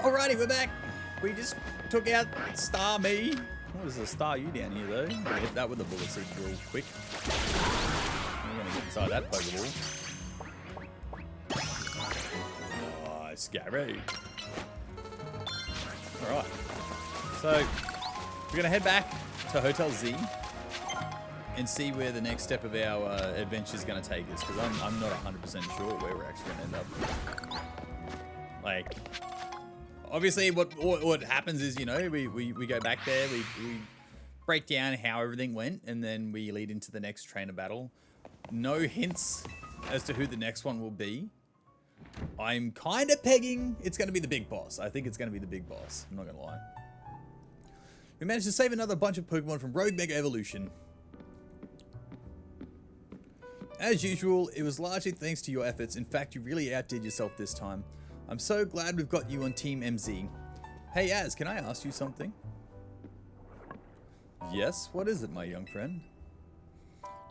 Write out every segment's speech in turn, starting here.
Alrighty, we're back. We just took out Star Me. What is the Star You down here, though? I'm gonna hit that with a bullet seed real quick. I'm gonna get inside that Pokeball. Oh, scary. Alright. So, we're gonna head back to Hotel Z and see where the next step of our adventure is going to take us, because I'm not 100% sure where we're actually going to end up. Like, obviously what happens is, you know, we go back there, we break down how everything went, and then we lead into the next trainer battle. No hints as to who the next one will be. I'm kind of pegging it's going to be the big boss. I think it's going to be the big boss. I'm not going to lie. We managed to save another bunch of Pokemon from Rogue Mega Evolution. As usual, it was largely thanks to your efforts. In fact, you really outdid yourself this time. I'm so glad we've got you on Team MZ. Hey Az, can I ask you something? Yes, what is it, my young friend?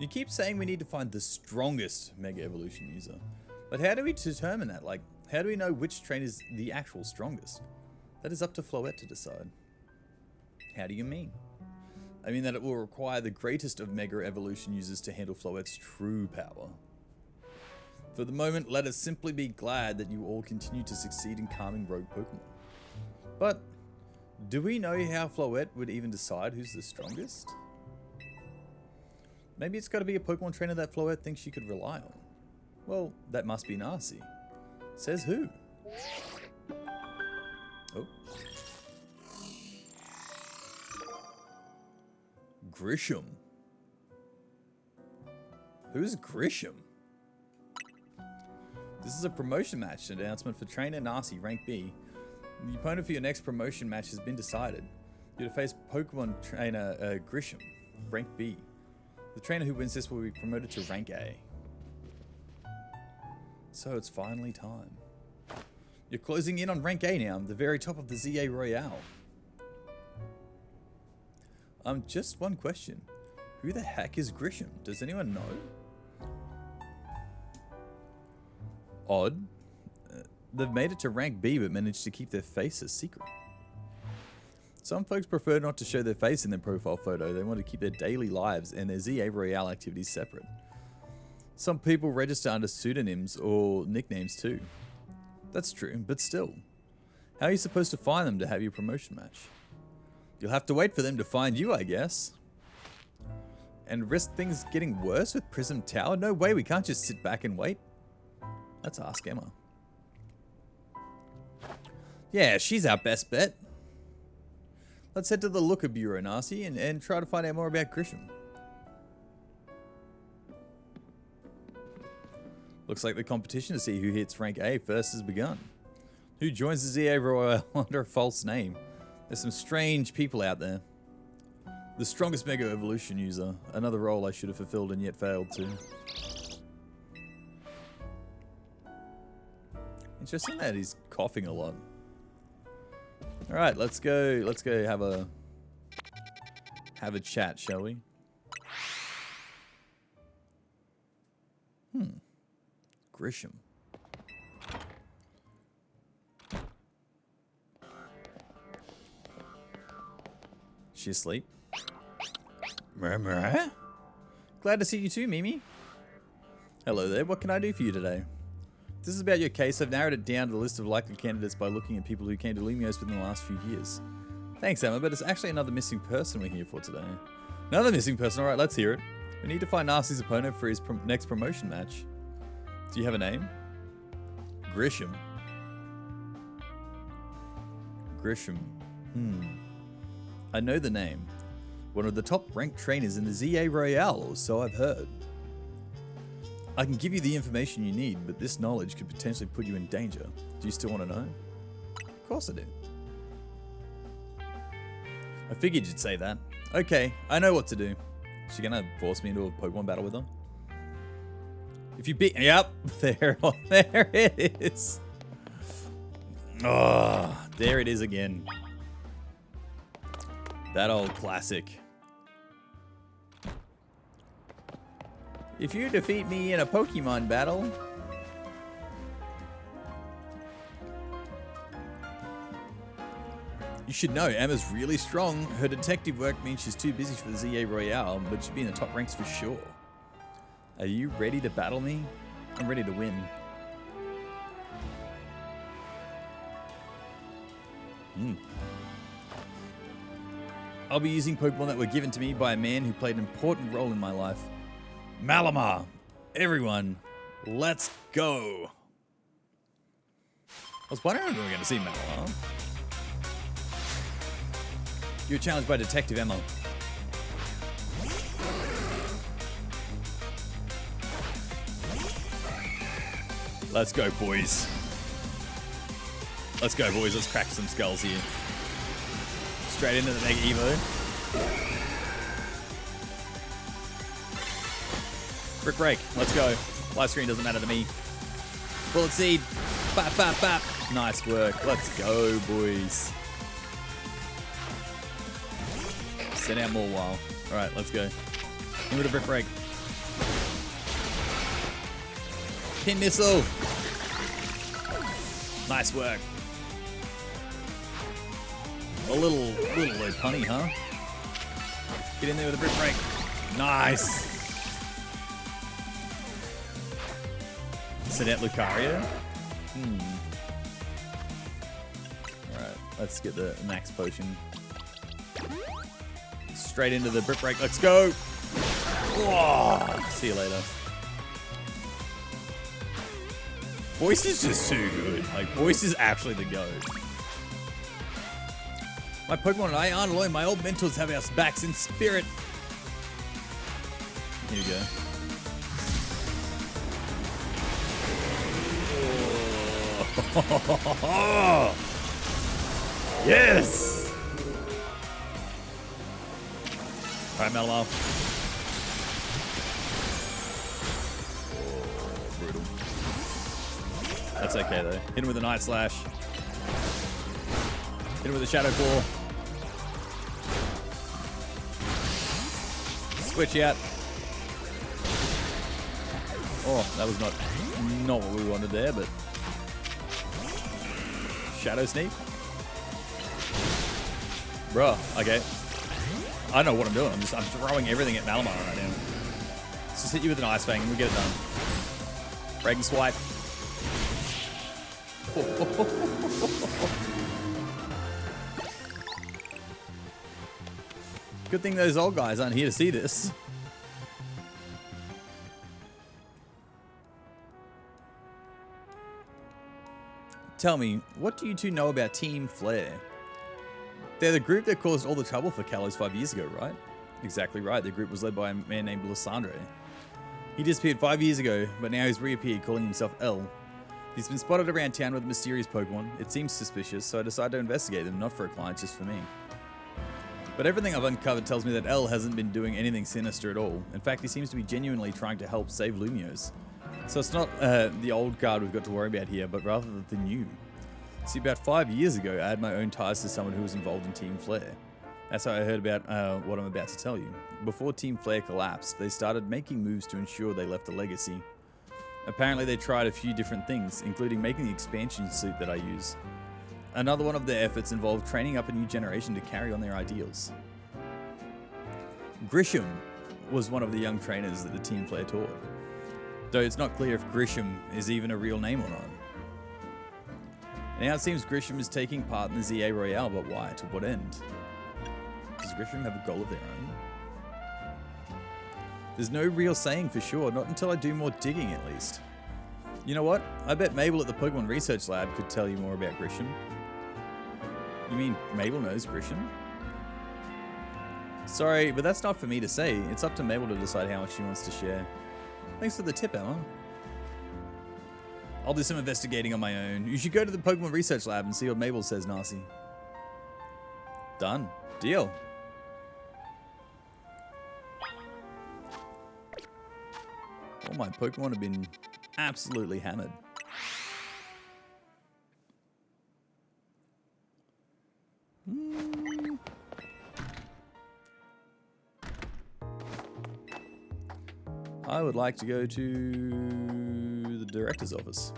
You keep saying we need to find the strongest Mega Evolution user. But how do we determine that? Like, how do we know which trainer is the actual strongest? That is up to Floette to decide. How do you mean? I mean that it will require the greatest of Mega Evolution users to handle Floette's true power. For the moment, let us simply be glad that you all continue to succeed in calming rogue Pokemon. But, do we know how Floette would even decide who's the strongest? Maybe it's got to be a Pokemon trainer that Floette thinks she could rely on. Well, that must be Narcy. Says who? Oh. Grisham. Who's Grisham? This is a promotion match announcement for Trainer Narcy, Rank B. The opponent for your next promotion match has been decided. You're to face Pokemon Trainer Grisham, Rank B. The trainer who wins this will be promoted to Rank A. So it's finally time. You're closing in on Rank A now, the very top of the ZA Royale. Just one question. Who the heck is Grisham? Does anyone know? Odd. They've made it to rank B but managed to keep their face a secret. Some folks prefer not to show their face in their profile photo. They want to keep their daily lives and their ZA Royale activities separate. Some people register under pseudonyms or nicknames too. That's true, but still. How are you supposed to find them to have your promotion match? You'll have to wait for them to find you, I guess. And risk things getting worse with Prism Tower? No way, we can't just sit back and wait. Let's ask Emma. Yeah, she's our best bet. Let's head to the Looker Bureau, Narcy, and try to find out more about Grisham. Looks like the competition to see who hits rank A first has begun. Who joins the ZA Royale under a false name? There's some strange people out there. The strongest Mega Evolution user. Another role I should have fulfilled and yet failed to. Interesting that he's coughing a lot. Alright, let's go have a chat, shall we? Grisham. She asleep? Murmur? Glad to see you too, Mimi. Hello there, what can I do for you today? If this is about your case, I've narrowed it down to the list of likely candidates by looking at people who came to Lumiose within the last few years. Thanks, Emma, but it's actually another missing person we're here for today. Another missing person? Alright, let's hear it. We need to find Narcy's opponent for his next promotion match. Do you have a name? Grisham. Grisham. I know the name. One of the top ranked trainers in the ZA Royale, or so I've heard. I can give you the information you need, but this knowledge could potentially put you in danger. Do you still want to know? Of course I do. I figured you'd say that. Okay, I know what to do. Is she gonna force me into a Pokemon battle with her? If you beat... Yep, there it is. Oh, there it is again. That old classic. If you defeat me in a Pokemon battle... You should know, Emma's really strong. Her detective work means she's too busy for the ZA Royale, but she'll be in the top ranks for sure. Are you ready to battle me? I'm ready to win. I'll be using Pokemon that were given to me by a man who played an important role in my life. Malamar! Everyone, let's go! I was wondering if we were going to see Malamar. You're challenged by Detective Emma. Let's go, boys. Let's go, boys. Let's crack some skulls here. Straight into the Mega Evo. Brick break. Let's go. Live screen doesn't matter to me. Bullet seed. Bap, bap, bap. Nice work. Let's go, boys. Send out more while. All right, let's go. In with a brick break. Pin missile. Nice work. A little low punny, huh? Get in there with a brick break. Nice. Send out Lucario. Alright, let's get the max potion. Straight into the brick break. Let's go. Whoa. See you later. Voice is just too good. Like, Voice is actually the GOAT. My Pokemon and I aren't alone. My old mentors have our backs in spirit. Here you go. Oh. Yes! Alright, Malamar. Oh, brutal. That's okay, though. Hit him with a Night Slash. Hit him with a Shadow Claw. Switch out. Oh, that was not what we wanted there, but Shadow Sneak. Bruh, okay. I know what I'm doing. I'm throwing everything at Malamar right now. Let's just hit you with an Ice Fang and we get it done. Break and swipe. Good thing those old guys aren't here to see this. Tell me, what do you two know about Team Flare? They're the group that caused all the trouble for Kalos 5 years ago, right? Exactly right. The group was led by a man named Lissandre. He disappeared 5 years ago, but now he's reappeared calling himself L. He's been spotted around town with a mysterious Pokemon. It seems suspicious, so I decided to investigate them, not for a client, just for me. But everything I've uncovered tells me that L hasn't been doing anything sinister at all. In fact, he seems to be genuinely trying to help save Lumiose. So it's not the old guard we've got to worry about here, but rather the new. See, about 5 years ago, I had my own ties to someone who was involved in Team Flare. That's how I heard about what I'm about to tell you. Before Team Flare collapsed, they started making moves to ensure they left a legacy. Apparently, they tried a few different things, including making the expansion suit that I use. Another one of their efforts involved training up a new generation to carry on their ideals. Grisham was one of the young trainers that the Team Flare taught, though it's not clear if Grisham is even a real name or not. Now it seems Grisham is taking part in the ZA Royale, but why? To what end? Does Grisham have a goal of their own? There's no real saying for sure, not until I do more digging at least. You know what? I bet Mabel at the Pokemon Research Lab could tell you more about Grisham. You mean Mabel knows Grisham? Sorry, but that's not for me to say. It's up to Mabel to decide how much she wants to share. Thanks for the tip, Emma. I'll do some investigating on my own. You should go to the Pokemon Research Lab and see what Mabel says, Narcy. Done. Deal. All my Pokemon have been absolutely hammered. I would like to go to the director's office.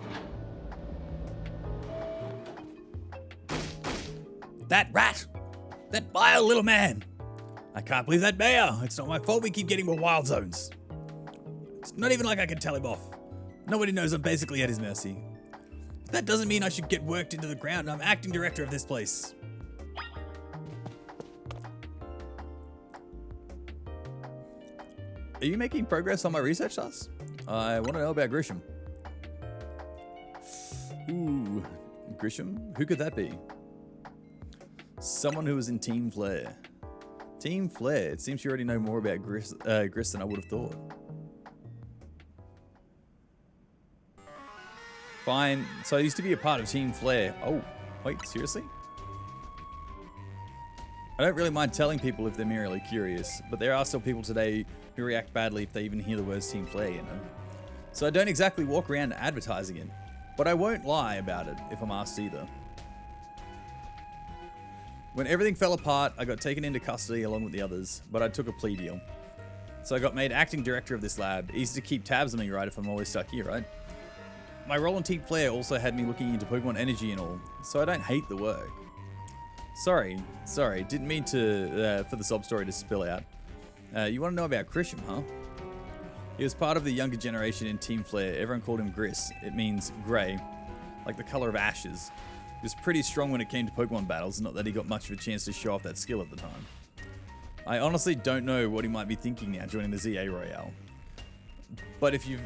That rat! That vile little man! I can't believe that bear! It's not my fault we keep getting more wild zones. It's not even like I can tell him off. Nobody knows I'm basically at his mercy. But that doesn't mean I should get worked into the ground. I'm acting director of this place. Are you making progress on my research task? I want to know about Grisham. Ooh, Grisham? Who could that be? Someone who was in Team Flare. Team Flare. It seems you already know more about Gris than I would have thought. Fine. So I used to be a part of Team Flare. Oh, wait, seriously? I don't really mind telling people if they're merely curious, but there are still people today who react badly if they even hear the words Team Flare, you know? So I don't exactly walk around advertising it, but I won't lie about it if I'm asked either. When everything fell apart, I got taken into custody along with the others, but I took a plea deal. So I got made acting director of this lab. Easy to keep tabs on me, right, if I'm always stuck here, right? My role in Team Flare also had me looking into Pokemon energy and all, so I don't hate the work. Sorry, didn't mean to, for the sob story to spill out. You want to know about Grisham, huh? He was part of the younger generation in Team Flare. Everyone called him Gris. It means grey, like the color of ashes. He was pretty strong when it came to Pokemon battles, not that he got much of a chance to show off that skill at the time. I honestly don't know what he might be thinking now joining the ZA Royale. But if you've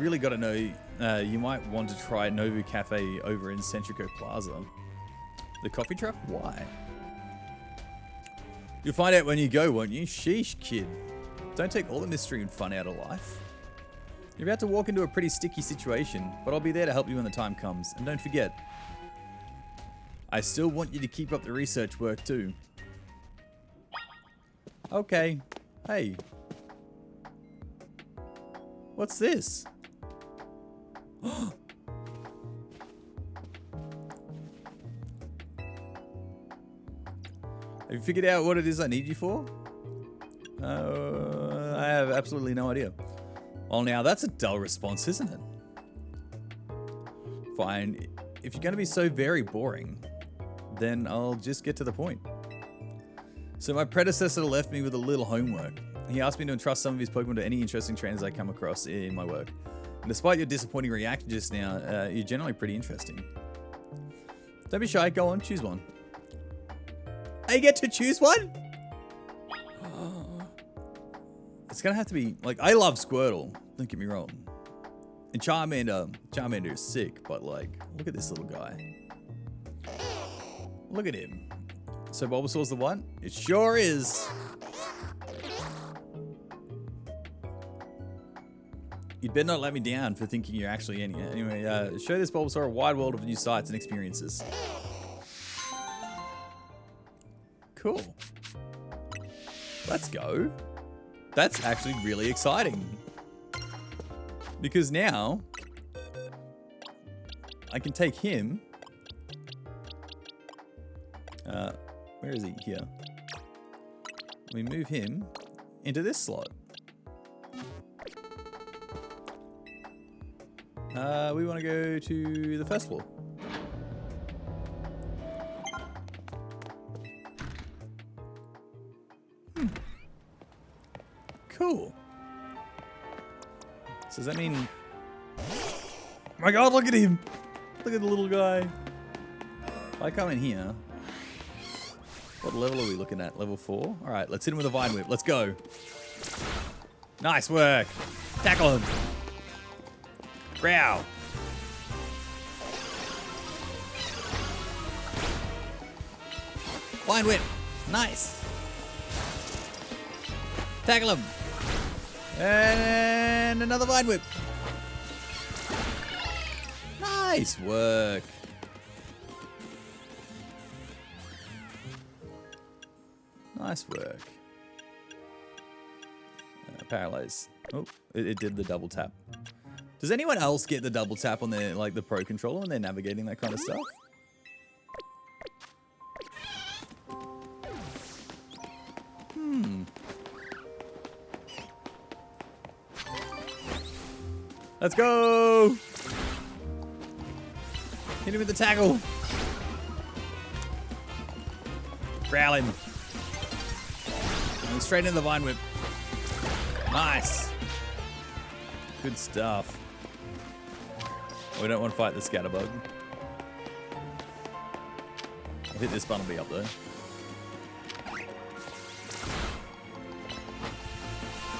really got to know, you might want to try Nobu Cafe over in Centrico Plaza. The coffee truck? Why? You'll find out when you go, won't you? Sheesh, kid. Don't take all the mystery and fun out of life. You're about to walk into a pretty sticky situation, but I'll be there to help you when the time comes. And don't forget, I still want you to keep up the research work too. Okay. Hey. What's this? Have you figured out what it is I need you for? I have absolutely no idea. Well, now that's a dull response, isn't it? Fine. If you're going to be so very boring, then I'll just get to the point. So my predecessor left me with a little homework. He asked me to entrust some of his Pokemon to any interesting trainers I come across in my work. And despite your disappointing reaction just now, you're generally pretty interesting. Don't be shy, go on, choose one. I get to choose one? It's gonna have to be, like, I love Squirtle, don't get me wrong. And Charmander is sick, but like, look at this little guy. Look at him. So Bulbasaur's the one? It sure is. You'd better not let me down for thinking you're actually in here. Anyway, show this Bulbasaur a wide world of new sights and experiences. Cool. Let's go. That's actually really exciting. Because now, I can take him. Where is he? Here. We move him into this slot. We want to go to the first floor. Cool. So does that mean... Oh my god, look at him! Look at the little guy. If I come in here... What level are we looking at? Level 4? Alright, let's hit him with a Vine Whip. Let's go. Nice work. Tackle him. Growl. Vine Whip. Nice. Tackle him. And another Vine Whip. Nice work. Nice work. Paralyze. Oh, it did the double tap. Does anyone else get the double tap on their, like, the Pro controller when they're navigating that kind of stuff? Let's go! Hit him with the tackle. Growl him. And straight into the Vine Whip. Nice. Good stuff. We don't want to fight the Scatterbug. I think this one will be up there.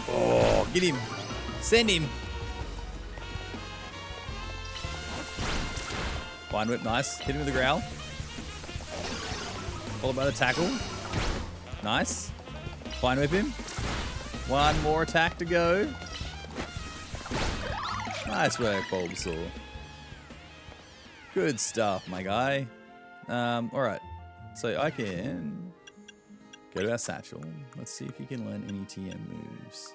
Oh, get him. Send him. Vine Whip, nice. Hit him with the Growl. Followed by the tackle. Nice. Vine Whip him. One more attack to go. Nice work, Bulbasaur. Good stuff, my guy. Alright. So I can go to our satchel. Let's see if you can learn any TM moves.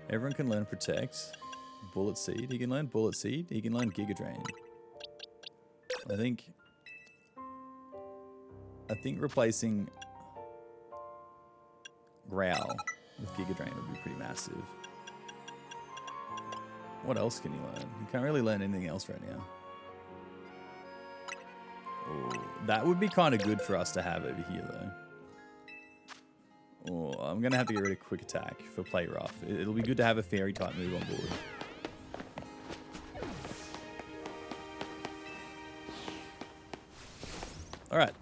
Everyone can learn Protect. Bullet Seed. He can learn Bullet Seed. He can learn Giga Drain. I think replacing Growl with Giga Drain would be pretty massive. What else can he learn? He can't really learn anything else right now. Oh, that would be kind of good for us to have over here, though. Oh, I'm going to have to get rid of Quick Attack for Play Rough. It'll be good to have a Fairy type move on board. Alright.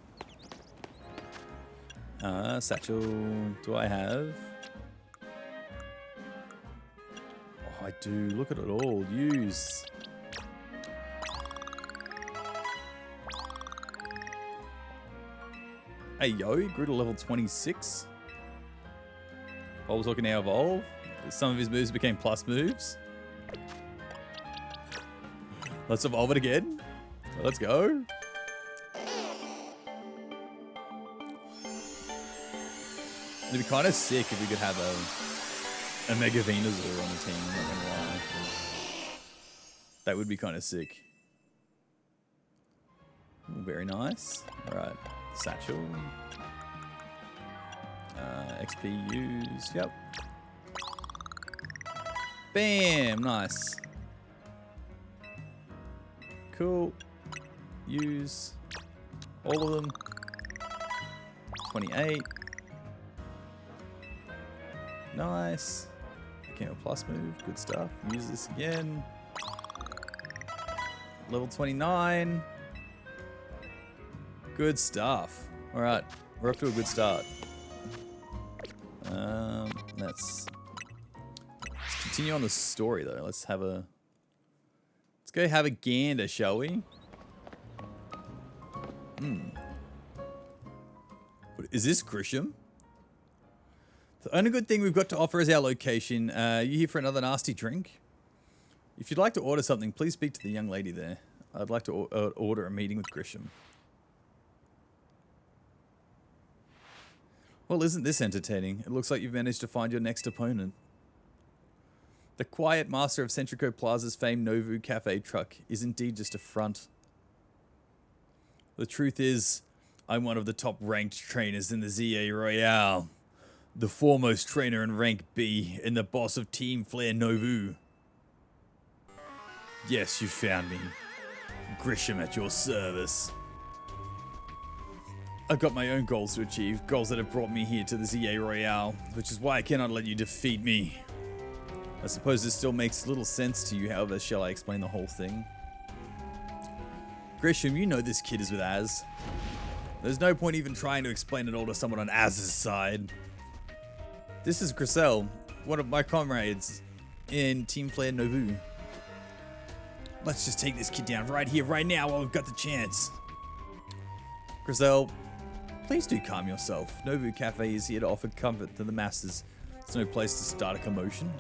Satchel, do I have? Oh, I do. Look at it all. Use. Hey, yo. Grew to level 26. Bulbasaur can now evolve. Some of his moves became plus moves. Let's evolve it again. Let's go. It'd be kind of sick if we could have a Mega Venusaur on the team, I'm not gonna lie. That would be kind of sick. Ooh, very nice. Alright, Satchel. XP use, yep. Bam, nice. Cool. Use all of them. 28. Nice. Became a plus move. Good stuff. Use this again. Level 29. Good stuff. Alright. We're off to a good start. Let's continue on the story though. Let's go have a gander, shall we? Is this Grisham? The only good thing we've got to offer is our location. You here for another nasty drink? If you'd like to order something, please speak to the young lady there. I'd like to order a meeting with Grisham. Well, isn't this entertaining? It looks like you've managed to find your next opponent. The quiet master of Centrico Plaza's famed Novu Cafe truck is indeed just a front. The truth is, I'm one of the top-ranked trainers in the ZA Royale. The foremost trainer in rank B and the boss of Team Flare Novu. Yes, you found me. Grisham at your service. I've got my own goals to achieve, goals that have brought me here to the ZA Royale, which is why I cannot let you defeat me. I suppose this still makes little sense to you, however, shall I explain the whole thing? Grisham, you know this kid is with Az. There's no point even trying to explain it all to someone on Az's side. This is Grisel, one of my comrades in Team Flare Novu. Let's just take this kid down right here, right now, while we've got the chance. Grisel, please do calm yourself. Novu Cafe is here to offer comfort to the masses. It's no place to start a commotion.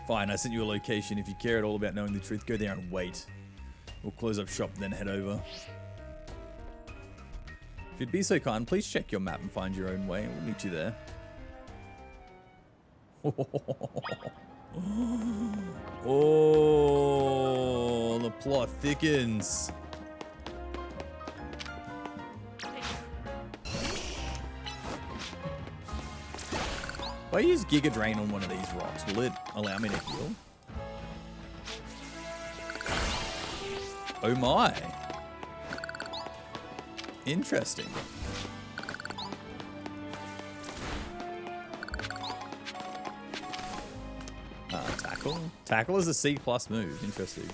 Fine, I sent you a location. If you care at all about knowing the truth, go there and wait. We'll close up shop, then head over. If you'd be so kind, please check your map and find your own way, and we'll meet you there. Oh, the plot thickens. If I use Giga Drain on one of these rocks, will it allow me to heal? Oh my. Interesting. Tackle. Tackle is a C+ move. Interesting.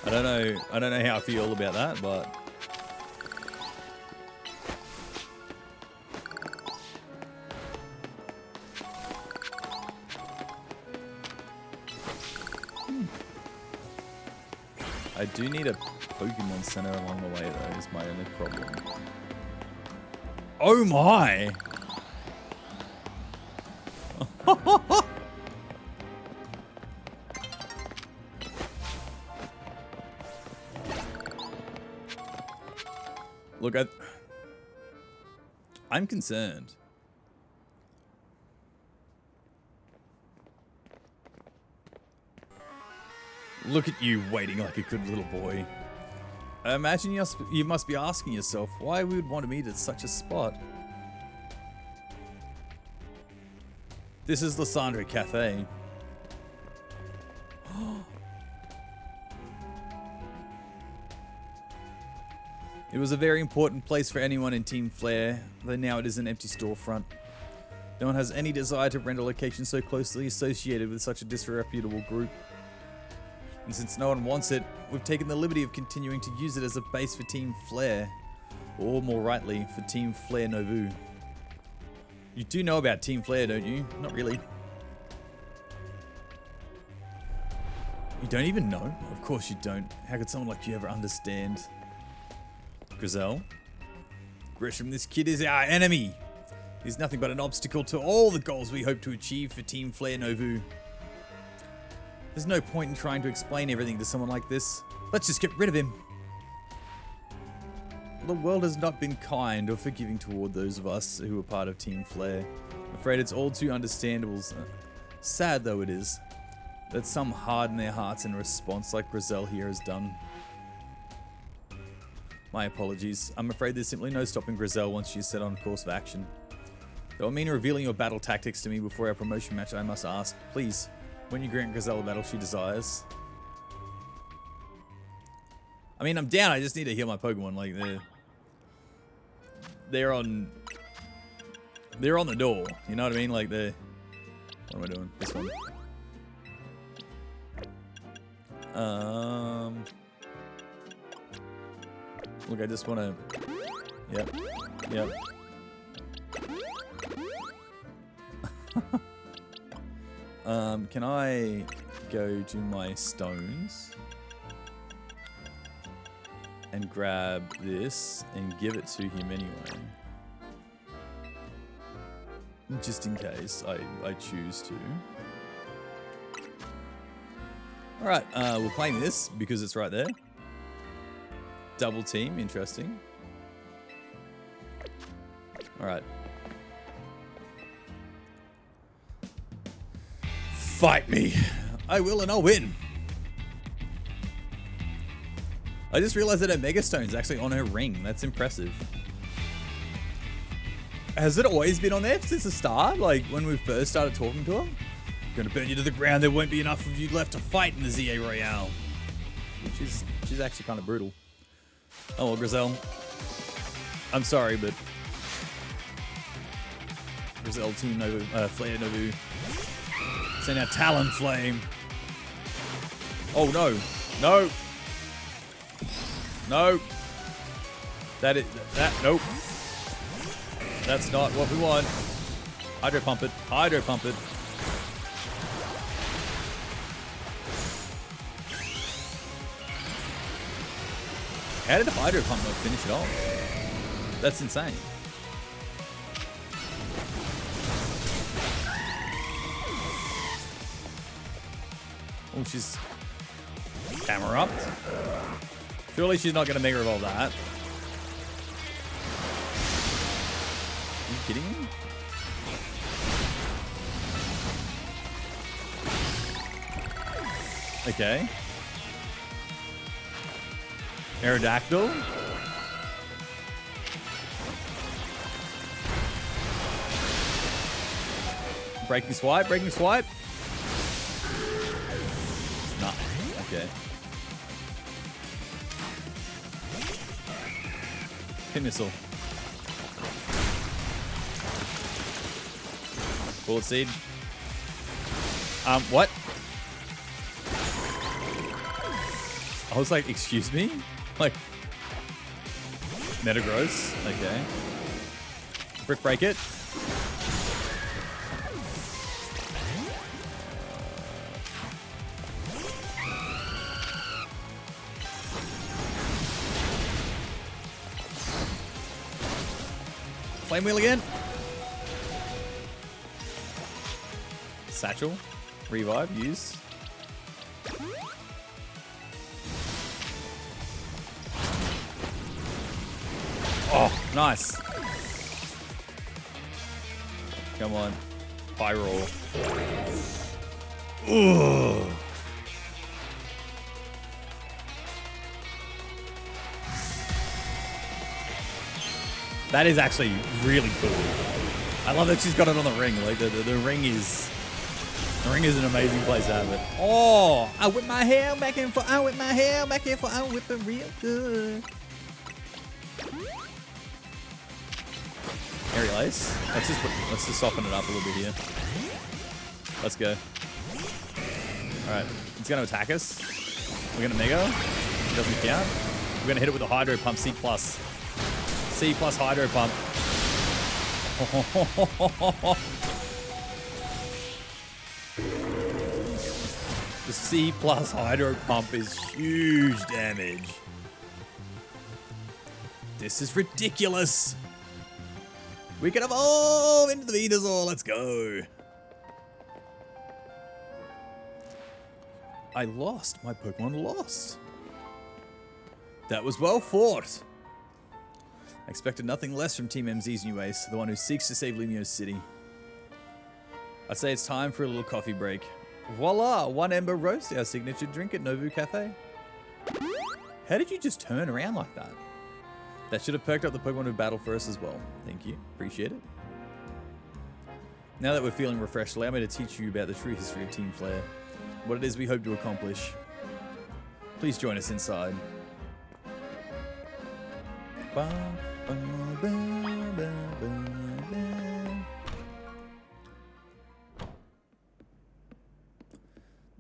I don't know how I feel about that, but I do need a Pokemon Center along the way, though, is my only problem. Oh my! Look, I'm concerned. Look at you waiting like a good little boy. I imagine you must be asking yourself why we would want to meet at such a spot. This is Lysandre Cafe. It was a very important place for anyone in Team Flare, though now it is an empty storefront. No one has any desire to rent a location so closely associated with such a disreputable group. And since no one wants it, we've taken the liberty of continuing to use it as a base for Team Flare. Or more rightly, for Team Flare Novu. You do know about Team Flare, don't you? Not really. You don't even know? Of course you don't. How could someone like you ever understand? Grizel? Gresham, this kid is our enemy. He's nothing but an obstacle to all the goals we hope to achieve for Team Flare Novu. There's no point in trying to explain everything to someone like this. Let's just get rid of him. The world has not been kind or forgiving toward those of us who are part of Team Flare. I'm afraid it's all too understandable, sad though it is, that some harden their hearts in response like Grizel here has done. My apologies. I'm afraid there's simply no stopping Grizel once she's set on course of action. Though I mean revealing your battle tactics to me before our promotion match, I must ask, please, when you grant Grizel a battle she desires. I mean, I'm down, I just need to heal my Pokemon, like, they're on the door, you know what I mean? Like, what am I doing? This one. Look, I just want to, yep. Can I go to my stones and grab this and give it to him anyway? Just in case I choose to. Alright, we'll claim this because it's right there. Double team, interesting. Alright. Fight me. I will and I'll win. I just realized that her Mega Stone's actually on her ring. That's impressive. Has it always been on there since the start? Like when we first started talking to her? I'm gonna burn you to the ground. There won't be enough of you left to fight in the ZA Royale. She's actually kind of brutal. Oh well, Grizel. I'm sorry, but Grizel Team Novu, Flare Novu. Send out Talonflame. Oh no, no, no. Nope. That's not what we want. Hydro Pump it. Hydro Pump it. How did Hydro Pump not finish it off? That's insane. Oh, she's Hammer Up. Surely she's not going to Mega Evolve that. Are you kidding me? Okay. Aerodactyl. Breaking swipe, breaking swipe. Nah, okay. Pin missile. Bullet seed. What? I was like, excuse me? Like, Metagross. Okay. Brick break it. Flame wheel again. Satchel. Revive. Use. Oh, nice. Come on. Pyro. Ooh. That is actually really cool. I love that she's got it on the ring. Like the ring is an amazing place to have it. Oh, I whip my hair back and forth. I whip my hair back and forth. I whip it real good. Aerial Ace. Let's just soften it up a little bit here. Let's go. All right, it's gonna attack us. We're gonna Mega. It doesn't count. We're gonna hit it with a Hydro Pump C+. C+ Hydro Pump. The C+ Hydro Pump is huge damage. This is ridiculous. We can evolve into the Venusaur. Let's go. I lost. My Pokemon lost. That was well fought. I expected nothing less from Team MZ's new ace, the one who seeks to save Lumiose City. I'd say it's time for a little coffee break. Voila! One Ember Roast, our signature drink at Nobu Cafe. How did you just turn around like that? That should have perked up the Pokemon who battle for us as well. Thank you. Appreciate it. Now that we're feeling refreshed, allow me to teach you about the true history of Team Flare. What it is we hope to accomplish. Please join us inside.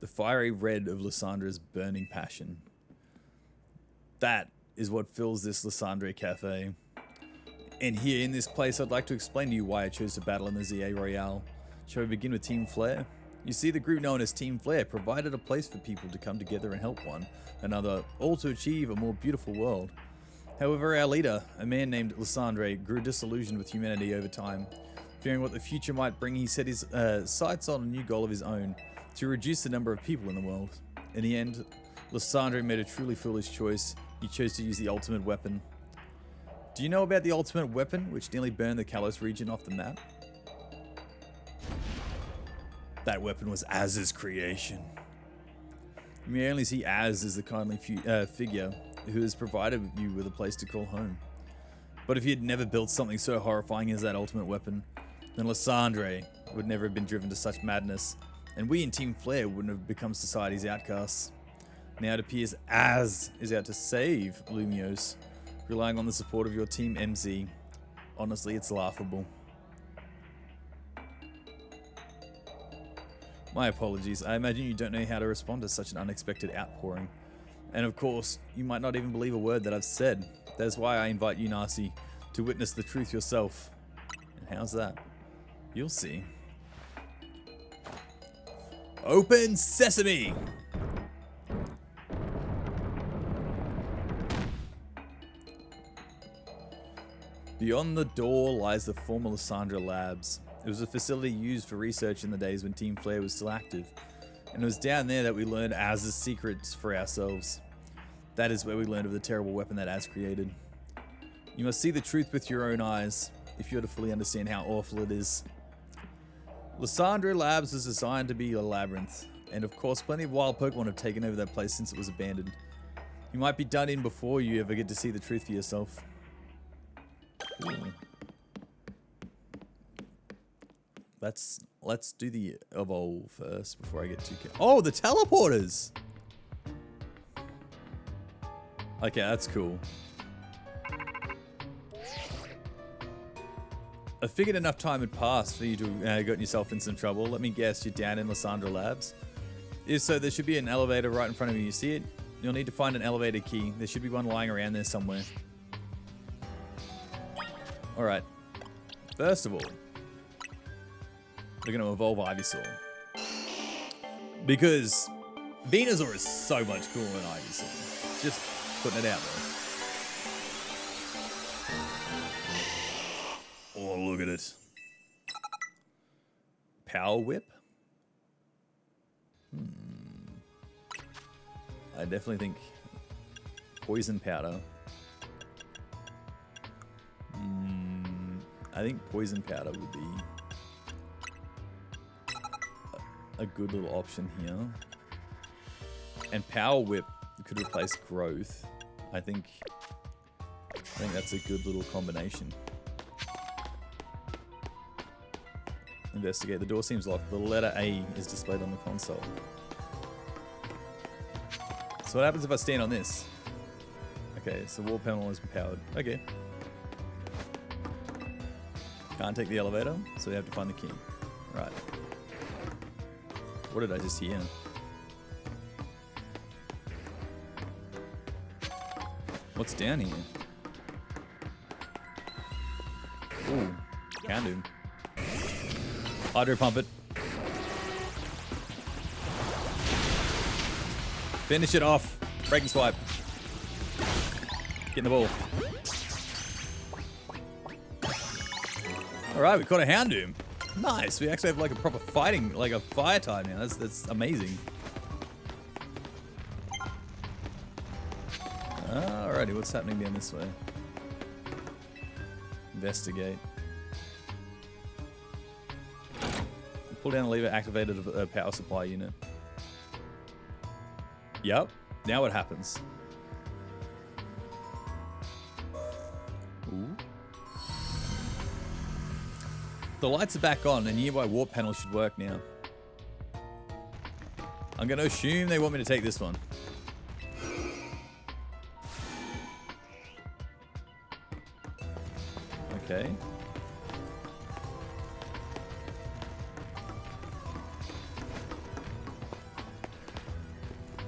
The fiery red of Lissandra's burning passion. That is what fills this Lissandra Cafe. And here in this place, I'd like to explain to you why I chose to battle in the ZA Royale. Shall we begin with Team Flare? You see, the group known as Team Flare provided a place for people to come together and help one another, all to achieve a more beautiful world. However, our leader, a man named Lissandre, grew disillusioned with humanity over time. Fearing what the future might bring, he set his sights on a new goal of his own, to reduce the number of people in the world. In the end, Lissandre made a truly foolish choice. He chose to use the ultimate weapon. Do you know about the ultimate weapon, which nearly burned the Kalos region off the map? That weapon was Az's creation. You may only see Az as the kindly figure who has provided you with a place to call home. But if he had never built something so horrifying as that ultimate weapon, then Lissandre would never have been driven to such madness, and we in Team Flare wouldn't have become society's outcasts. Now it appears Az is out to save Lumiose, relying on the support of your Team MZ. Honestly, it's laughable. My apologies. I imagine you don't know how to respond to such an unexpected outpouring. And of course, you might not even believe a word that I've said. That's why I invite you, Nasi, to witness the truth yourself. And how's that? You'll see. Open sesame! Beyond the door lies the former Lissandra Labs. It was a facility used for research in the days when Team Flare was still active. And it was down there that we learned Az's secrets for ourselves. That is where we learned of the terrible weapon that Az created. You must see the truth with your own eyes, if you are to fully understand how awful it is. Lissandra Labs was designed to be a labyrinth, and of course plenty of wild Pokemon have taken over that place since it was abandoned. You might be done in before you ever get to see the truth for yourself. Ooh. let's do the evolve first before I get too oh, the teleporters. Okay, that's cool. I figured enough time had passed for you to gotten yourself in some trouble. Let me guess, you're down in Lysandra Labs. If so, there should be an elevator right in front of you. You see it? You'll need to find an elevator key. There should be one lying around there somewhere. Alright. First of all, we're going to evolve Ivysaur. Because Venusaur is so much cooler than Ivysaur. Just putting it out there. Oh, look at it. Power Whip? I definitely think Poison Powder. I think Poison Powder would be a good little option here. And Power Whip could replace Growth. I think that's a good little combination. Investigate. The door seems locked. The letter A is displayed on the console. So what happens if I stand on this? Okay, so wall panel is powered. Okay. Can't take the elevator, so we have to find the key. Right. What did I just hear? What's down here? Ooh, can do. Hydro pump it. Finish it off. Breaking swipe. Get in the ball. Alright, we caught a Houndoom. Nice. We actually have like a proper fighting, like a fire type now. That's amazing. Alrighty, what's happening down this way? Investigate. Pull down the lever, activated a power supply unit. Yep. Now what happens? Ooh. The lights are back on, and nearby warp panel should work now. I'm going to assume they want me to take this one. Okay.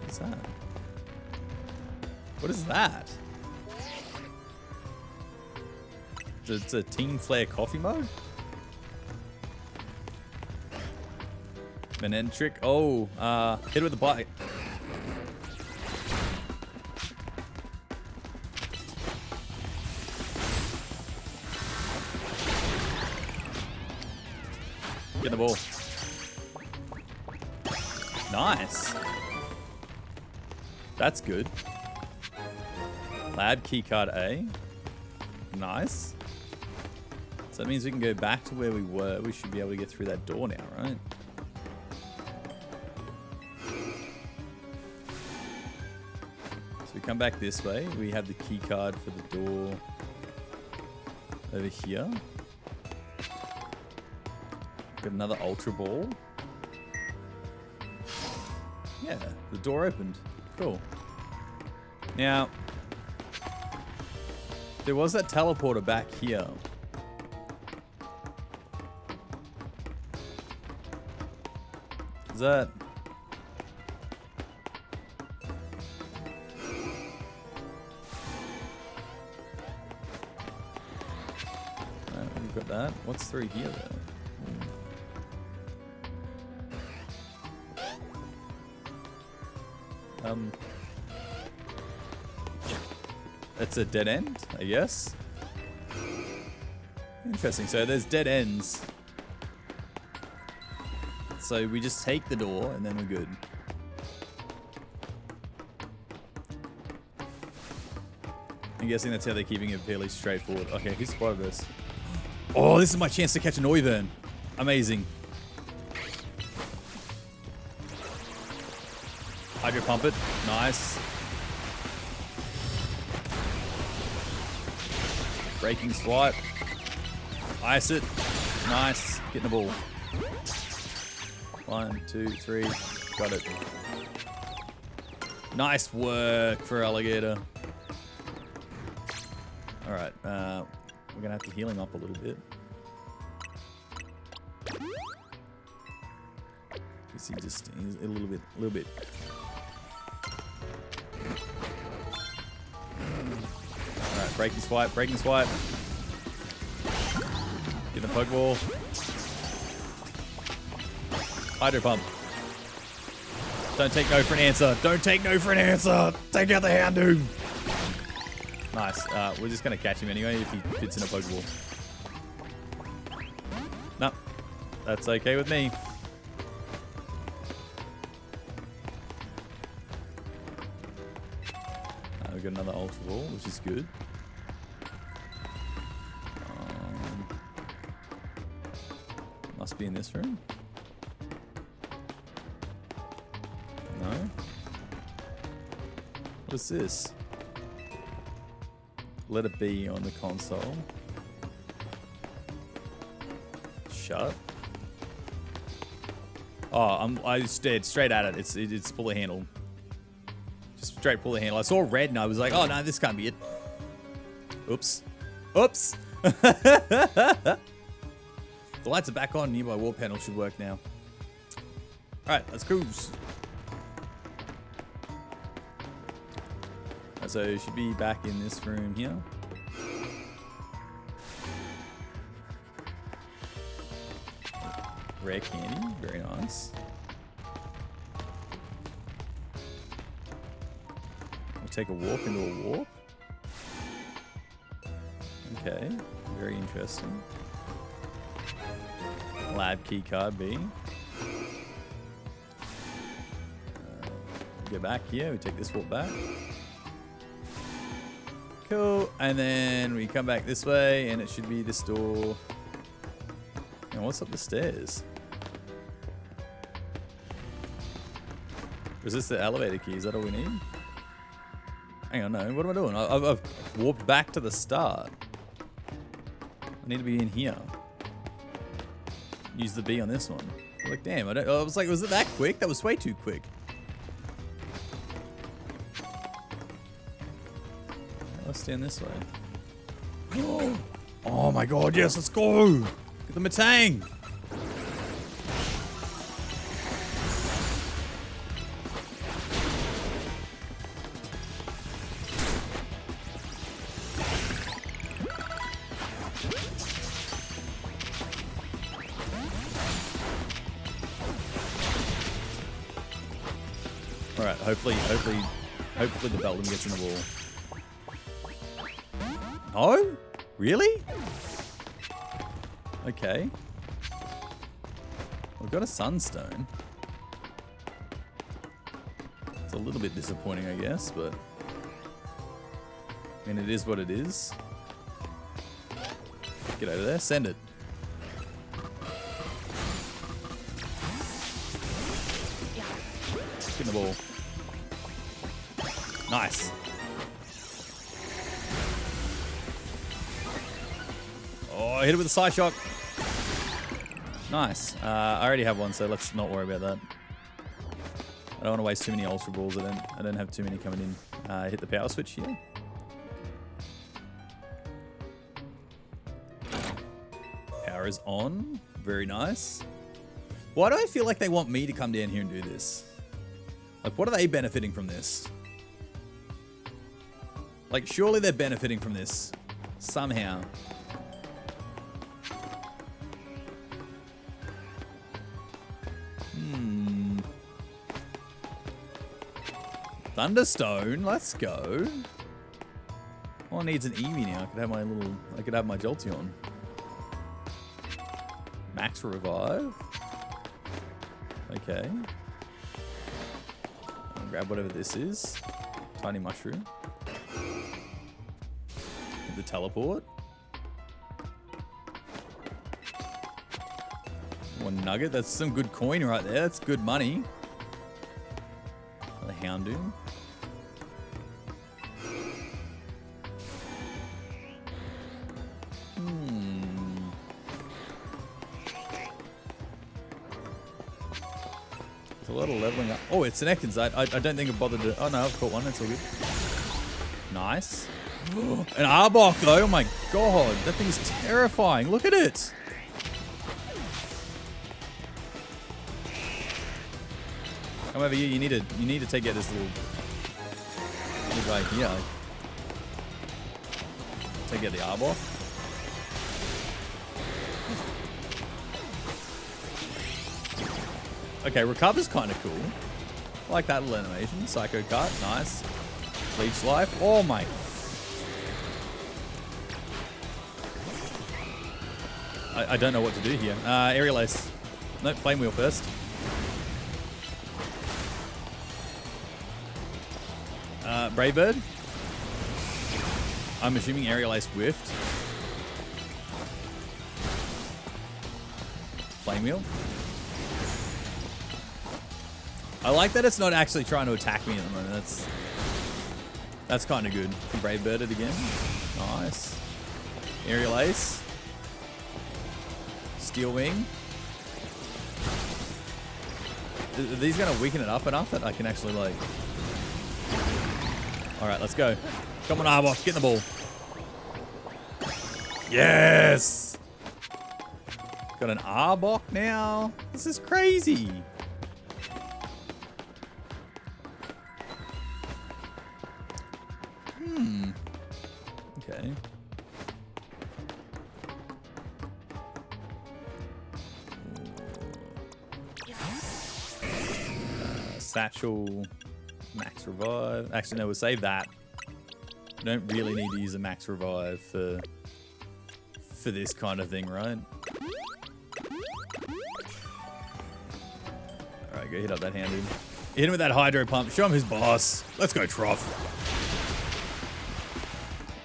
What's that? What is that? It's a Team Flare coffee mode? An end trick. Oh, hit it with a bite. Get the ball. Nice. That's good. Lab keycard A. Nice. So that means we can go back to where we were. We should be able to get through that door now, right? So we come back this way. We have the keycard for the door over here. Got another Ultra Ball. Yeah, the door opened. Cool. Now, there was that teleporter back here. Is that... we've got that. What's through here, though? It's a dead end, I guess. Interesting. So there's dead ends. So we just take the door and then we're good. I'm guessing that's how they're keeping it fairly straightforward. Okay, who spotted this? Oh, this is my chance to catch an Oivern. Amazing. Hydro pump it. Nice. Breaking swipe. Ice it. Nice. Get in the ball. 1, 2, 3. Got it. Nice work for alligator. All right, we're gonna have to heal him up a little bit. Cause he's a little bit. All right, breaking swipe. Get the Pokeball. Hydro Pump. Don't take no for an answer. Take out the Houndoom. Nice. We're just going to catch him anyway if he fits in a Pokeball. No. That's okay with me. We've got another Ultra Ball, which is good. Must be in this room. No? What's this? Let it be on the console. Shut. Oh, I stared straight at it. It's pull the handle. Just straight pull the handle. I saw red and I was like, oh no, this can't be it. Oops. The lights are back on. Nearby wall panel should work now. Alright, let's cruise. So it should be back in this room here. Rare candy, very nice. We'll take a walk into a warp. Okay, very interesting. Lab key card B. Get back here, we take this walk back. Cool, and then we come back this way, and it should be this door. And what's up the stairs? Or is this the elevator key? Is that all we need? Hang on, no. What am I doing? I've warped back to the start. I need to be in here. Use the B on this one. Like, damn, I was like, was it that quick? That was way too quick. Let's stand this way. Oh my god, yes, let's go! Get the Matang! Alright, hopefully the Beldum gets in the wall. No? Really? Okay. We've got a Sunstone. It's a little bit disappointing, I guess, but... I mean, it is what it is. Get over there, send it. Get in the ball. Nice. Oh, I hit it with a side shock. Nice. I already have one, so let's not worry about that. I don't want to waste too many Ultra Balls. I don't have too many coming in. Hit the power switch here. Power is on. Very nice. Why do I feel like they want me to come down here and do this? Like, what are they benefiting from this? Like, surely they're benefiting from this. Somehow. Thunderstone, let's go. All I need's an Eevee now. I could have my Jolteon. Max Revive. Okay. I'll grab whatever this is. Tiny Mushroom. Hit the teleport. One nugget. That's some good coin right there. That's good money. The Houndoom. A lot of leveling up. Oh, it's an Ekans. I don't think I bothered to... Oh, no, I've caught one. It's all good. Nice. An Arbok, though. Oh, my God. That thing is terrifying. Look at it. Come over here. You need to take out this little guy here. Take out the Arbok. Okay, recover's kind of cool. I like that little animation. Psycho cut, nice. Leech life. Oh my. I don't know what to do here. Aerial Ace. Nope, Flame Wheel first. Brave Bird. I'm assuming Aerial Ace whiffed. Flame Wheel. I like that it's not actually trying to attack me at the moment. That's kind of good. Brave Bird it again. Nice. Aerial Ace. Steel Wing. Are these going to weaken it up enough that I can actually like... Alright, let's go. Come on, Arbok. Get in the ball. Yes! Got an Arbok now. This is crazy. Okay. Satchel, max revive. Actually, no, we'll save that. We don't really need to use a max revive for this kind of thing, right? All right, go hit up that hand, dude. Hit him with that hydro pump. Show him who's boss. Let's go, Trough.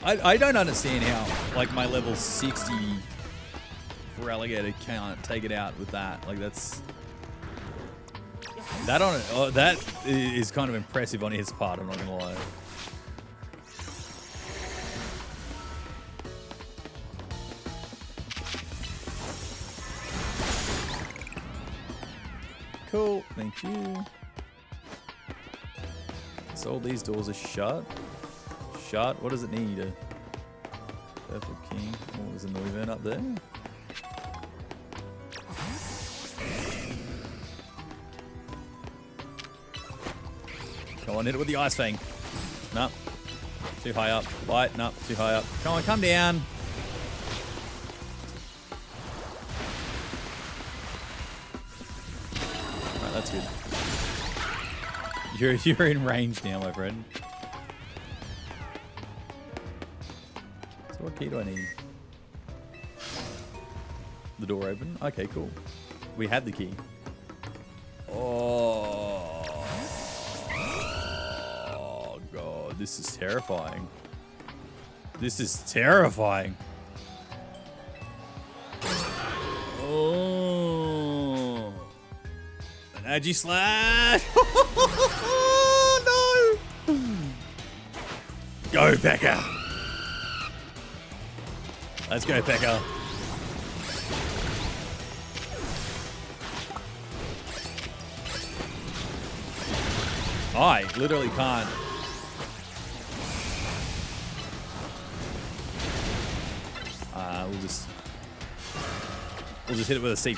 I don't understand how, like, my level 60 for alligator can't take it out with that. Like, that's... That on it. Oh, that is kind of impressive on his part, I'm not gonna lie. Cool, thank you. So all these doors are shut. Shut. What does it need? A purple king. Oh, there's a Noivern up there. Come on, hit it with the Ice Fang. No. Too high up. Light. No, too high up. Come on, come down. Alright, that's good. You're in range now, my friend. So what key do I need? The door open? Okay, cool. We had the key. Oh God, this is terrifying. This is terrifying. Oh, an Agi Slash. Oh no! Go, Pekka. Let's go, Pekka. I literally can't. We'll just hit it with a C+.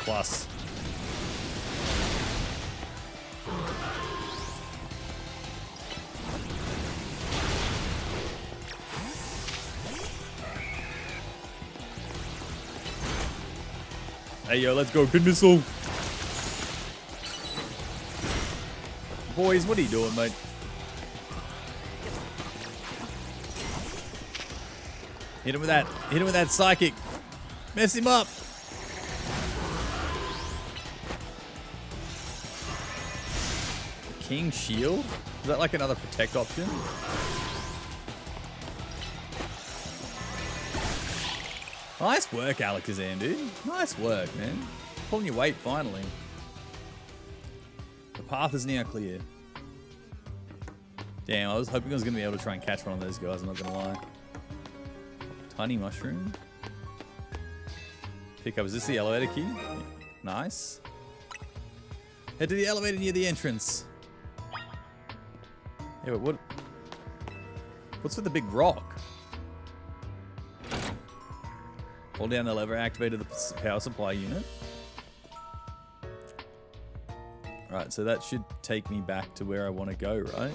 Hey yo, let's go, pin missile. Boys, what are you doing, mate? Hit him with that. Hit him with that psychic. Mess him up. King Shield? Is that like another protect option? Nice work, Alakazam, dude. Nice work, man. Pulling your weight, finally. The path is now clear. Damn, I was hoping I was going to be able to try and catch one of those guys, I'm not going to lie. Tiny mushroom. Pick up, is this the elevator key? Nice. Head to the elevator near the entrance. Yeah, but what's with the big rock? Hold down the lever, activated the power supply unit. Right, so that should take me back to where I want to go, right?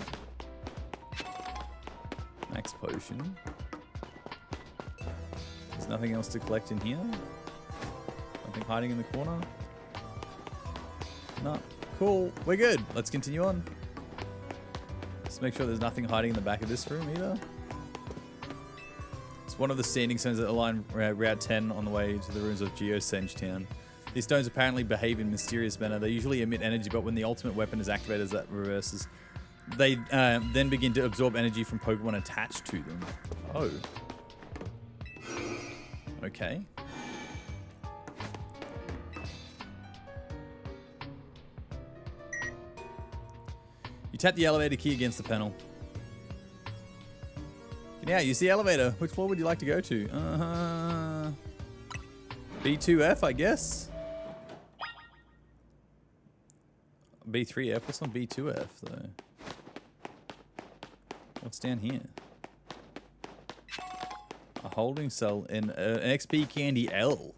Max potion. There's nothing else to collect in here? Nothing hiding in the corner? No. Cool. We're good. Let's continue on. Let's make sure there's nothing hiding in the back of this room either. It's one of the standing stones that align Route 10 on the way to the ruins of Geosenge Town. These stones apparently behave in a mysterious manner. They usually emit energy, but when the ultimate weapon is activated, that reverses. They then begin to absorb energy from Pokemon attached to them. Oh. Okay. You tap the elevator key against the panel. Yeah, use the elevator. Which floor would you like to go to? B2F, I guess. B3F. What's on B2F though? What's down here? A holding cell in an XP candy L.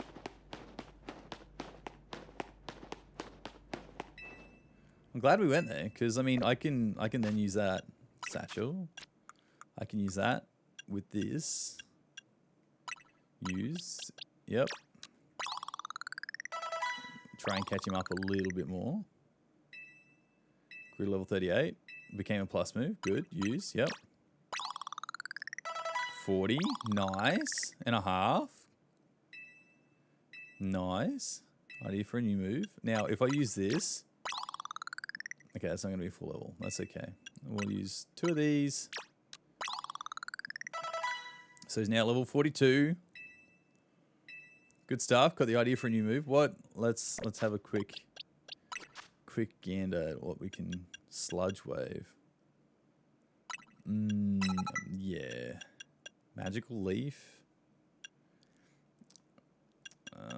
I'm glad we went there because I mean I can then use that satchel. I can use that with this. Use. Yep. Try and catch him up a little bit more. Grew to level 38. Became a plus move. Good. Use. Yep. 40. Nice. And a half. Nice. Idea for a new move. Now, if I use this... Okay, that's not going to be full level. That's okay. We'll use 2 of these. So he's now level 42. Good stuff. Got the idea for a new move. What? Let's have a quick gander at what we can sludge wave. Yeah. Magical leaf.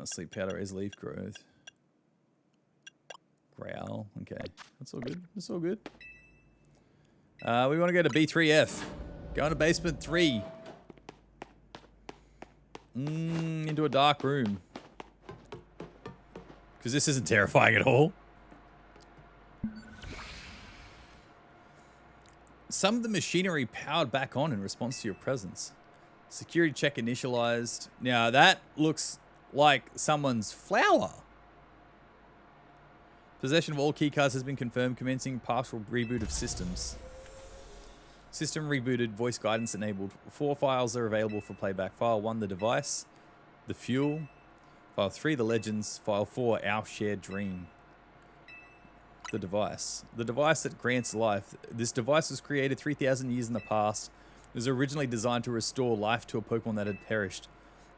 Sleep powder is leaf growth. Growl. Okay. That's all good. That's all good. We want to go to B3F. Going to basement 3. Into a dark room. Because this isn't terrifying at all. Some of the machinery powered back on in response to your presence. Security check initialized. Now that looks like someone's flower. Possession of all keycards has been confirmed, commencing partial reboot of systems. System rebooted, voice guidance enabled. 4 files are available for playback. File 1, the device, the fuel. File 3, the legends. File 4, our shared dream. The device. The device that grants life. This device was created 3,000 years in the past. It was originally designed to restore life to a Pokemon that had perished.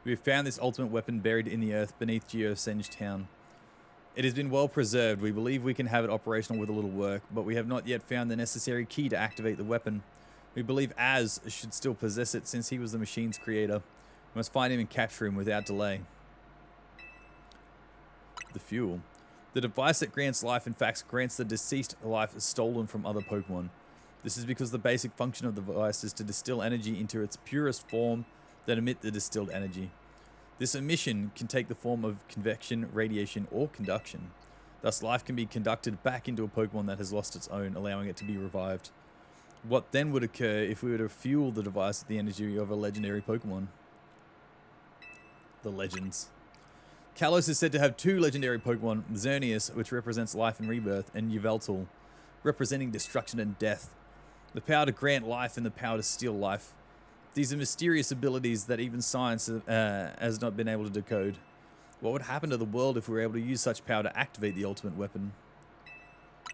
We have found this ultimate weapon buried in the earth beneath Geosenge Town. It has been well preserved. We believe we can have it operational with a little work, but we have not yet found the necessary key to activate the weapon. We believe Az should still possess it since he was the machine's creator. We must find him and capture him without delay. The fuel. The device that grants life, in fact, grants the deceased life stolen from other Pokemon. This is because the basic function of the device is to distill energy into its purest form, then emit the distilled energy. This emission can take the form of convection, radiation, or conduction. Thus, life can be conducted back into a Pokemon that has lost its own, allowing it to be revived. What then would occur if we were to fuel the device with the energy of a legendary Pokemon? The legends. Kalos is said to have 2 legendary Pokemon, Xerneas, which represents life and rebirth, and Yveltal, representing destruction and death. The power to grant life and the power to steal life. These are mysterious abilities that even science has not been able to decode. What would happen to the world if we were able to use such power to activate the ultimate weapon?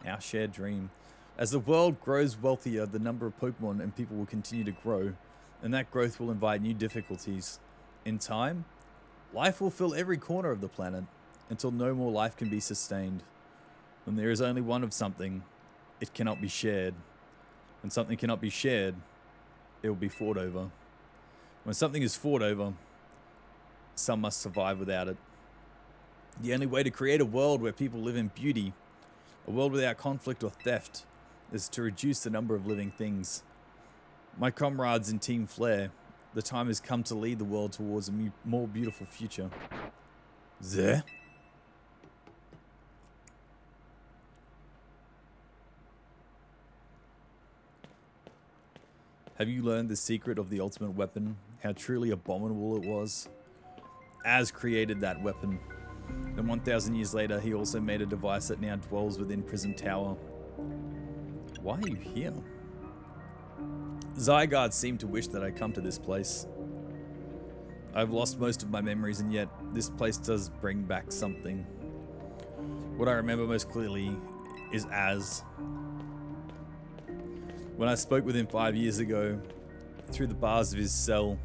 Our shared dream. As the world grows wealthier, the number of Pokemon and people will continue to grow, and that growth will invite new difficulties. In time, life will fill every corner of the planet, until no more life can be sustained. When there is only one of something, it cannot be shared. When something cannot be shared, it will be fought over. When something is fought over, some must survive without it. The only way to create a world where people live in beauty A world without conflict or theft is to reduce the number of living things. My comrades in Team Flare, the time has come to lead the world towards a more beautiful future. There? Have you learned the secret of the ultimate weapon? How truly abominable it was? Az created that weapon. And 1,000 years later, he also made a device that now dwells within Prism Tower. Why are you here? Zygarde seemed to wish that I come to this place. I've lost most of my memories, and yet this place does bring back something. What I remember most clearly is Az. When I spoke with him 5 years ago, through the bars of his cell,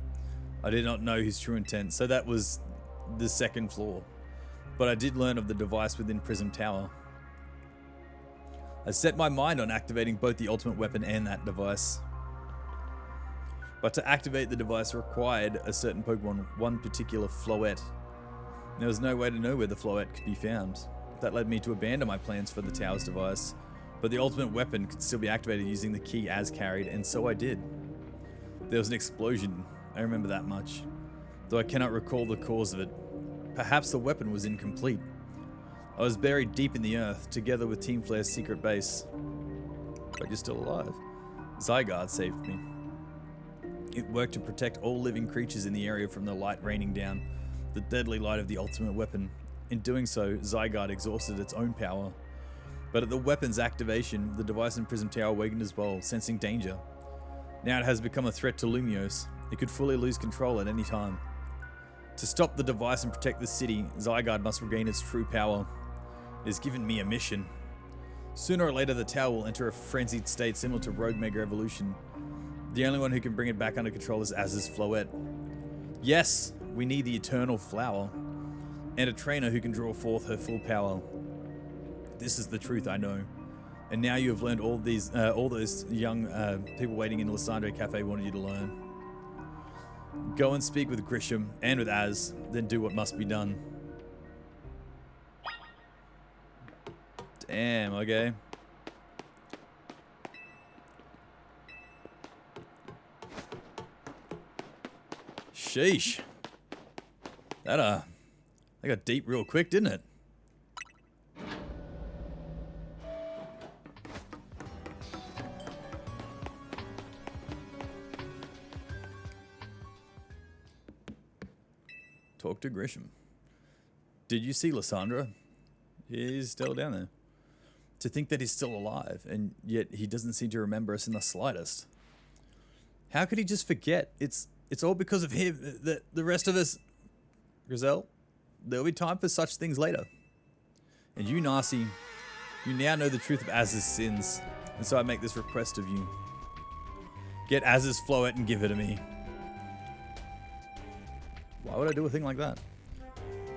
I did not know his true intent, so that was the second floor. But I did learn of the device within Prism Tower. I set my mind on activating both the ultimate weapon and that device. But to activate the device required a certain Pokemon, one particular Floette. There was no way to know where the Floette could be found. That led me to abandon my plans for the tower's device. But the ultimate weapon could still be activated using the key Az carried, and so I did. There was an explosion, I remember that much, though I cannot recall the cause of it. Perhaps the weapon was incomplete. I was buried deep in the earth, together with Team Flare's secret base. But you're still alive. Zygarde saved me. It worked to protect all living creatures in the area from the light raining down, the deadly light of the ultimate weapon. In doing so, Zygarde exhausted its own power. But at the weapon's activation, the device in Prism Tower awakened as well, sensing danger. Now it has become a threat to Lumiose. It could fully lose control at any time. To stop the device and protect the city, Zygarde must regain its true power. It has given me a mission. Sooner or later, the tower will enter a frenzied state similar to Rogue Mega Evolution. The only one who can bring it back under control is Az's Floette. Yes, we need the Eternal Flower, and a trainer who can draw forth her full power. This is the truth, I know. And now you have learned all those young people waiting in the Lysandre Cafe wanted you to learn. Go and speak with Grisham and with Az, then do what must be done. Damn, okay. Sheesh. That got deep real quick, didn't it? Talk to Grisham. Did you see Lysandra? He's still down there. To think that he's still alive, and yet he doesn't seem to remember us in the slightest. How could he just forget? It's all because of him. The rest of us... Grizel, there'll be time for such things later. And you, Narcy, you now know the truth of Az's sins, and so I make this request of you. Get Az's Floette and give her to me. Why would I do a thing like that?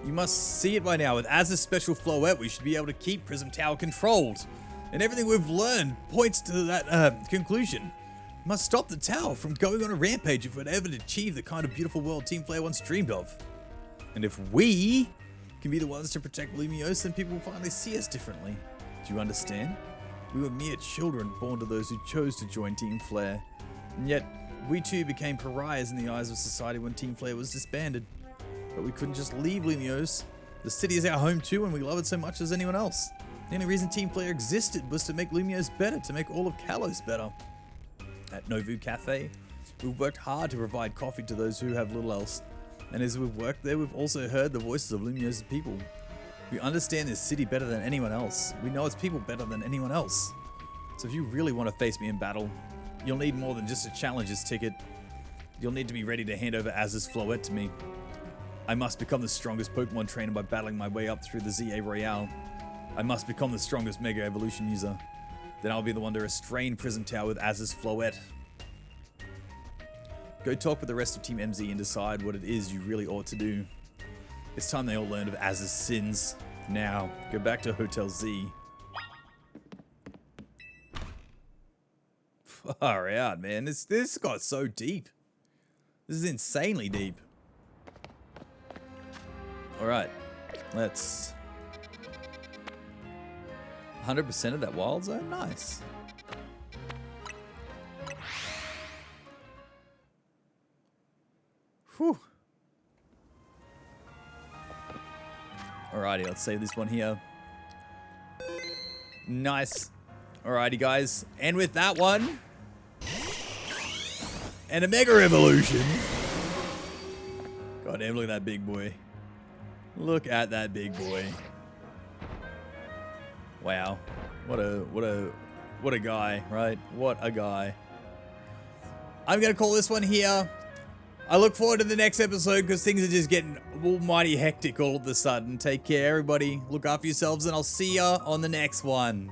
You must see it by now. With Az's special Floette, we should be able to keep Prism Tower controlled. And everything we've learned points to that conclusion. We must stop the tower from going on a rampage if we're ever to achieve the kind of beautiful world Team Flare once dreamed of. And if we can be the ones to protect Lumiose, then people will finally see us differently. Do you understand? We were mere children born to those who chose to join Team Flare. And yet, we too became pariahs in the eyes of society when Team Flare was disbanded. But we couldn't just leave Lumiose. The city is our home too, and we love it so much as anyone else. The only reason Team Flare existed was to make Lumiose better, to make all of Kalos better. At Novu Cafe, we've worked hard to provide coffee to those who have little else. And as we've worked there, we've also heard the voices of Lumiose's people. We understand this city better than anyone else. We know its people better than anyone else. So if you really want to face me in battle, you'll need more than just a challenger's ticket. You'll need to be ready to hand over Az's Floette to me. I must become the strongest Pokemon trainer by battling my way up through the ZA Royale. I must become the strongest Mega Evolution user. Then I'll be the one to restrain Prism Tower with Az's Floette. Go talk with the rest of Team MZ and decide what it is you really ought to do. It's time they all learned of Az's sins. Now, go back to Hotel Z. Far out, man. This got so deep. This is insanely deep. Alright, let's 100% of that wild zone? Nice. Whew. Alrighty, let's save this one here. Nice. Alrighty, guys. And with that one, and a Mega Evolution. God damn, look at that big boy. Look at that big boy. Wow. What a guy, right? What a guy. I'm going to call this one here. I look forward to the next episode because things are just getting almighty hectic all of a sudden. Take care, everybody. Look after yourselves, and I'll see ya on the next one.